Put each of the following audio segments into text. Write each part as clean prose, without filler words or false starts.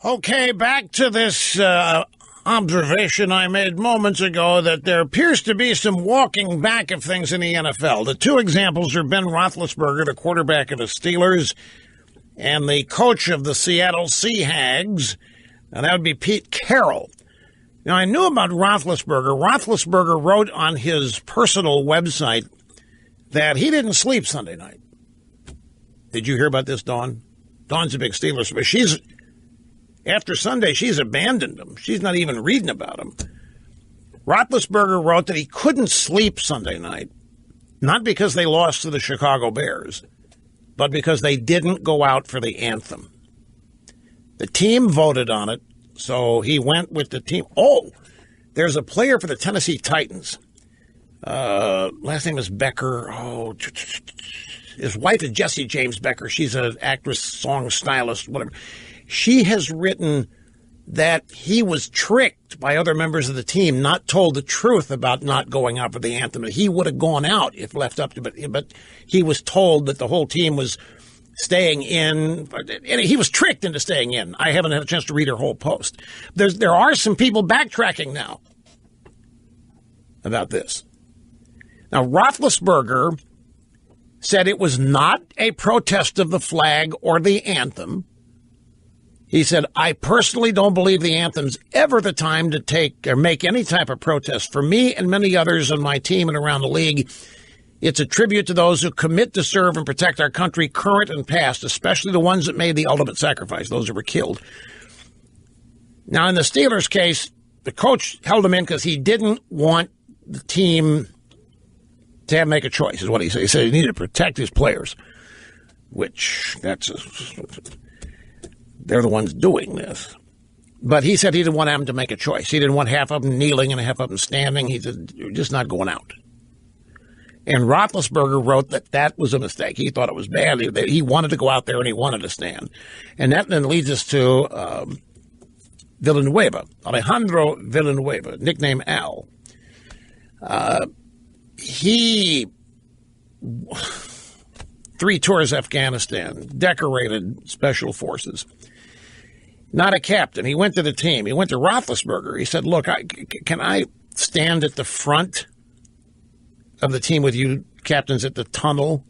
Okay, back to this observation I made moments ago that there appears to be some walking back of things in the NFL. The two examples are Ben Roethlisberger, the quarterback of the Steelers, and the coach of the Seattle Seahawks, and that would be Pete Carroll. Now, I knew about Roethlisberger. Roethlisberger wrote on his personal website that he didn't sleep Sunday night. Did you hear about this, Dawn? Dawn's a big Steelers, but after Sunday, she's abandoned him. She's not even reading about him. Roethlisberger wrote that he couldn't sleep Sunday night, not because they lost to the Chicago Bears, but because they didn't go out for the anthem. The team voted on it, so he went with the team. Oh, there's a player for the Tennessee Titans. Last name is Becker. Oh, his wife is Jessie James Becker. She's an actress, song stylist, whatever. She has written that he was tricked by other members of the team, not told the truth about not going out for the anthem. He would have gone out if left up to, but he was told that the whole team was staying in. And he was tricked into staying in. I haven't had a chance to read her whole post. There are some people backtracking now about this. Now, Roethlisberger said it was not a protest of the flag or the anthem. He said, I personally don't believe the anthem's ever the time to take or make any type of protest. For me and many others on my team and around the league, it's a tribute to those who commit to serve and protect our country, current and past, especially the ones that made the ultimate sacrifice, those who were killed. Now, in the Steelers' case, the coach held him in because he didn't want the team to have to make a choice, is what he said. He said he needed to protect his players, which they're the ones doing this. But he said he didn't want them to make a choice. He didn't want half of them kneeling and half of them standing. He said, you're just not going out. And Roethlisberger wrote that was a mistake. He thought it was bad. He wanted to go out there and he wanted to stand. And that then leads us to Villanueva, Alejandro Villanueva, nicknamed Al. He 3 tours Afghanistan, decorated special forces. Not a captain. He went to the team. He went to Roethlisberger. He said, look, can I stand at the front of the team with you captains at the tunnel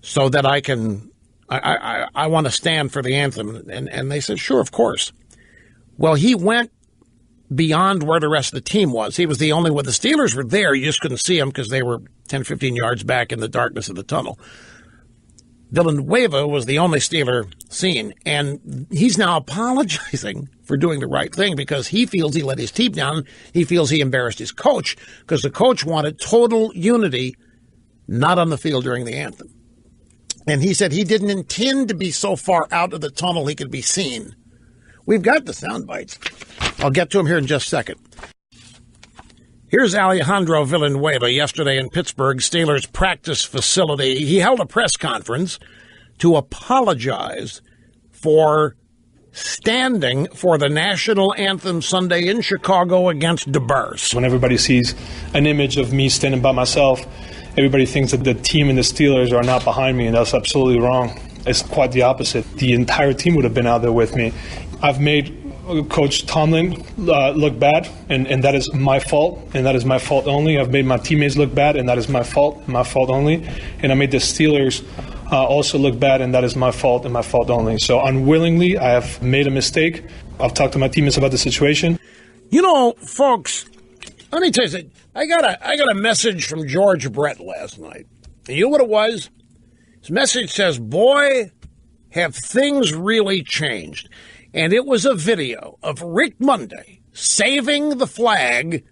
so that I can, I want to stand for the anthem. And they said, sure, of course. Well, he went beyond where the rest of the team was. He was the only one. The Steelers were there. You just couldn't see them because they were 10, 15 yards back in the darkness of the tunnel. Villanueva was the only Steeler seen, and he's now apologizing for doing the right thing because he feels he let his team down. He feels he embarrassed his coach because the coach wanted total unity, not on the field during the anthem. And he said he didn't intend to be so far out of the tunnel he could be seen. We've got the sound bites. I'll get to him here in just a second. Here's Alejandro Villanueva yesterday in Pittsburgh, Steelers practice facility. He held a press conference to apologize for standing for the national anthem Sunday in Chicago against the Bears. When everybody sees an image of me standing by myself, everybody thinks that the team and the Steelers are not behind me, and that's absolutely wrong. It's quite the opposite. The entire team would have been out there with me. I've made Coach Tomlin look bad, and that is my fault, and that is my fault only. I've made my teammates look bad, and that is my fault only. And I made the Steelers also look bad, and that is my fault and my fault only. So unwillingly, I have made a mistake. I've talked to my teammates about the situation. You know, folks, let me tell you something. I got a message from George Brett last night. And you know what it was? His message says, boy, have things really changed. And it was a video of Rick Monday saving the flag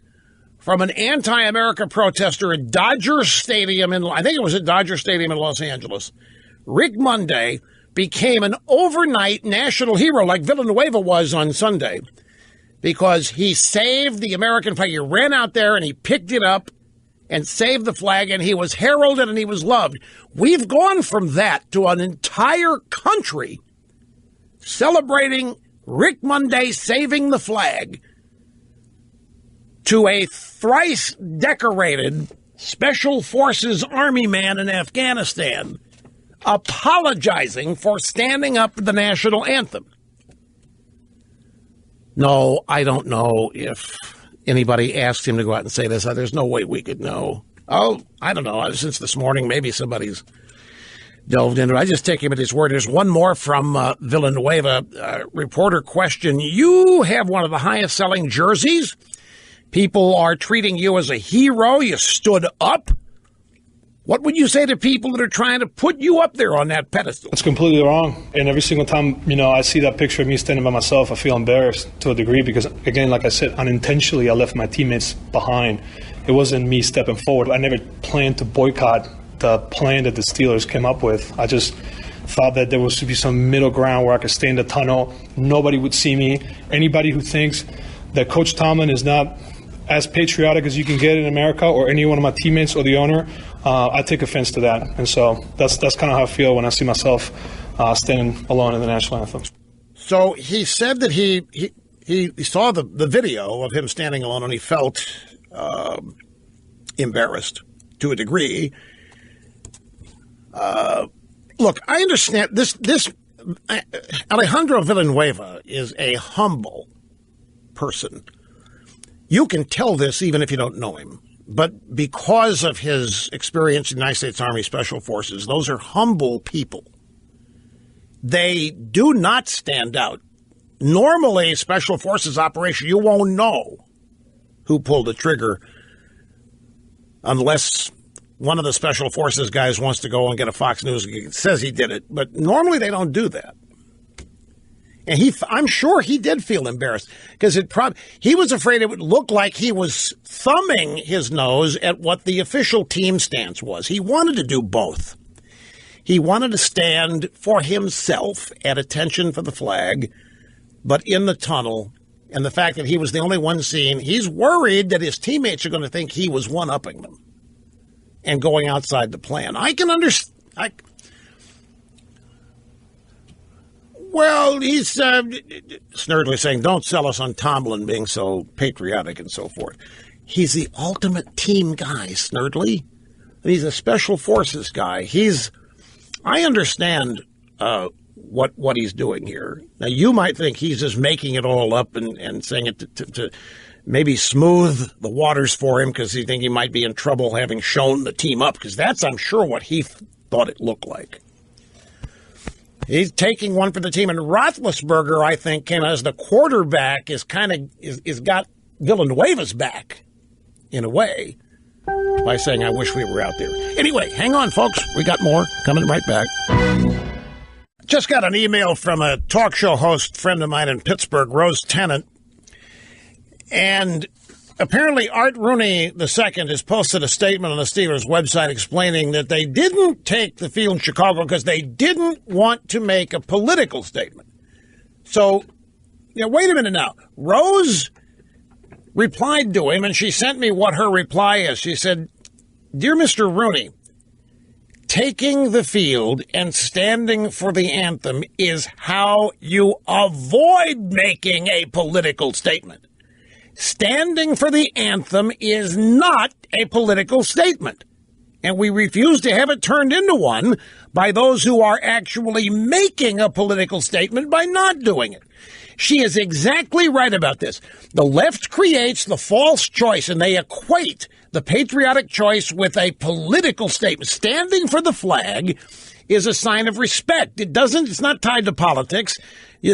from an anti-America protester at Dodger Stadium I think it was at Dodger Stadium in Los Angeles. Rick Monday became an overnight national hero like Villanueva was on Sunday because he saved the American flag. He ran out there and he picked it up and saved the flag, and he was heralded and he was loved. We've gone from that to an entire country celebrating Rick Monday saving the flag to a thrice decorated Special Forces Army man in Afghanistan apologizing for standing up for the national anthem. No, I don't know if anybody asked him to go out and say this. There's no way we could know. Oh, I don't know. Since this morning, maybe somebody's delved into it. I just take him at his word. There's one more from Villanueva. Reporter question, you have one of the highest selling jerseys. People are treating you as a hero. You stood up. What would you say to people that are trying to put you up there on that pedestal? It's completely wrong. And every single time, I see that picture of me standing by myself, I feel embarrassed to a degree because, again, like I said, unintentionally, I left my teammates behind. It wasn't me stepping forward. I never planned to boycott the plan that the Steelers came up with. I just thought that there was to be some middle ground where I could stay in the tunnel. Nobody would see me. Anybody who thinks that Coach Tomlin is not as patriotic as you can get in America, or any one of my teammates or the owner, I take offense to that. And so that's kind of how I feel when I see myself standing alone in the national anthem. So he said that he saw the video of him standing alone and he felt embarrassed to a degree. Look, I understand this. Alejandro Villanueva is a humble person. You can tell this even if you don't know him. But because of his experience in the United States Army Special Forces, those are humble people. They do not stand out. Normally, Special Forces operation, you won't know who pulled the trigger unless one of the Special Forces guys wants to go and get a Fox News and says he did it. But normally they don't do that. And I'm sure he did feel embarrassed because he was afraid it would look like he was thumbing his nose at what the official team stance was. He wanted to do both. He wanted to stand for himself at attention for the flag, but in the tunnel. And the fact that he was the only one seen, he's worried that his teammates are going to think he was one-upping them and going outside the plan. I can understand. Well, he's snurdly saying, don't sell us on Tomlin being so patriotic and so forth. He's the ultimate team guy, Snurdly. He's a special forces guy. I understand what he's doing here. Now, you might think he's just making it all up and saying it to maybe smooth the waters for him because he think he might be in trouble having shown the team up, because that's, I'm sure, what he thought it looked like. He's taking one for the team, and Roethlisberger, I think, came as the quarterback, is got Villanueva's back in a way by saying, I wish we were out there. Anyway, hang on, folks. We got more coming right back. Just got an email from a talk show host friend of mine in Pittsburgh, Rose Tennant, and apparently Art Rooney II has posted a statement on the Steelers' website explaining that they didn't take the field in Chicago because they didn't want to make a political statement. So, wait a minute now. Rose replied to him, and she sent me what her reply is. She said, Dear Mr. Rooney, taking the field and standing for the anthem is how you avoid making a political statement. Standing for the anthem is not a political statement, and we refuse to have it turned into one by those who are actually making a political statement by not doing it. She is exactly right about this. The left creates the false choice, and they equate the patriotic choice with a political statement. Standing for the flag is a sign of respect. It's not tied to politics.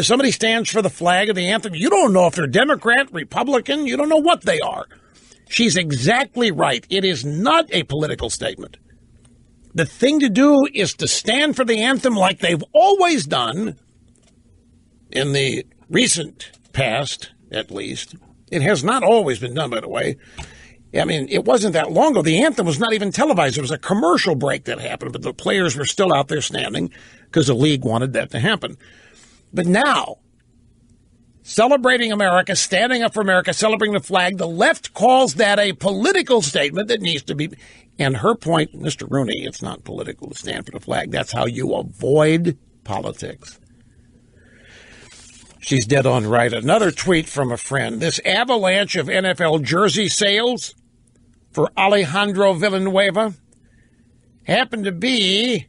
Somebody stands for the flag of the anthem. You don't know if they're Democrat, Republican. You don't know what they are. She's exactly right. It is not a political statement. The thing to do is to stand for the anthem like they've always done in the recent past, at least. It has not always been done, by the way. I mean, it wasn't that long ago. The anthem was not even televised. It was a commercial break that happened, but the players were still out there standing because the league wanted that to happen. But now, celebrating America, standing up for America, celebrating the flag, the left calls that a political statement that needs to be. And her point, Mr. Rooney, it's not political to stand for the flag. That's how you avoid politics. She's dead on right. Another tweet from a friend. This avalanche of NFL jersey sales for Alejandro Villanueva happened to be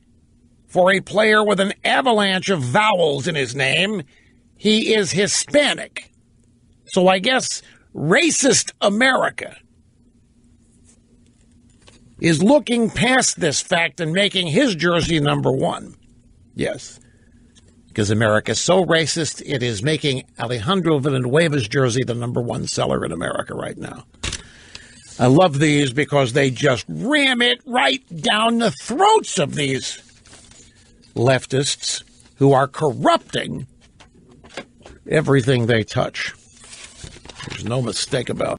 for a player with an avalanche of vowels in his name. He is Hispanic. So I guess racist America is looking past this fact and making his jersey number one. Yes, because America is so racist, it is making Alejandro Villanueva's jersey the number one seller in America right now. I love these because they just ram it right down the throats of these leftists who are corrupting everything they touch. There's no mistake about it.